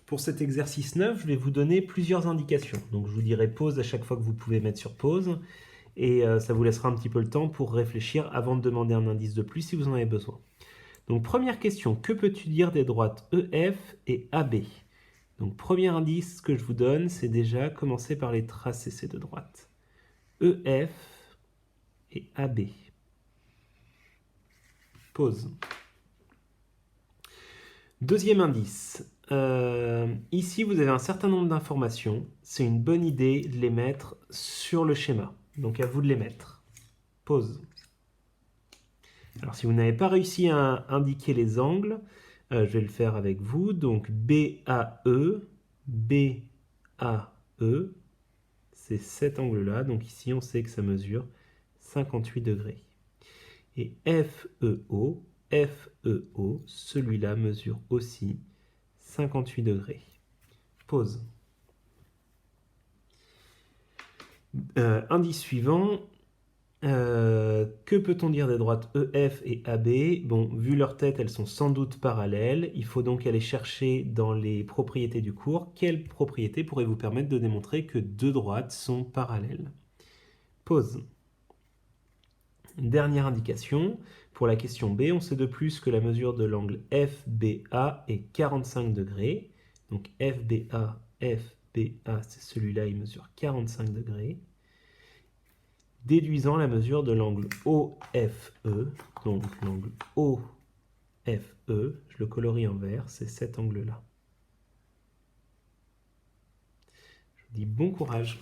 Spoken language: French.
Pour cet exercice 9, je vais vous donner plusieurs indications. Donc je vous dirai pause à chaque fois que vous pouvez mettre sur pause et ça vous laissera un petit peu le temps pour réfléchir avant de demander un indice de plus si vous en avez besoin. Donc première question, que peux-tu dire des droites EF et AB? Donc premier indice que je vous donne, c'est déjà commencer par les tracer ces deux droites. EF et AB. Pause. Deuxième indice. Ici, vous avez un certain nombre d'informations. C'est une bonne idée de les mettre sur le schéma. Donc, à vous de les mettre. Pause. Alors, si vous n'avez pas réussi à indiquer les angles, je vais le faire avec vous. Donc, BAE, BAE, c'est cet angle-là. Donc, ici, on sait que ça mesure 58 degrés. Et FEO, FEO, celui-là mesure aussi 58 degrés. Pause. Indice suivant. Que peut-on dire des droites EF et AB? Bon, vu leur tête, elles sont sans doute parallèles. Il faut donc aller chercher dans les propriétés du cours. Quelles propriétés pourraient vous permettre de démontrer que deux droites sont parallèles? Pause. Dernière indication. Pour la question B, on sait de plus que la mesure de l'angle FBA est 45 degrés. Donc FBA, c'est celui-là, il mesure 45 degrés. Déduisant la mesure de l'angle OFE, donc l'angle OFE, je le colorie en vert, c'est cet angle-là. Je vous dis bon courage.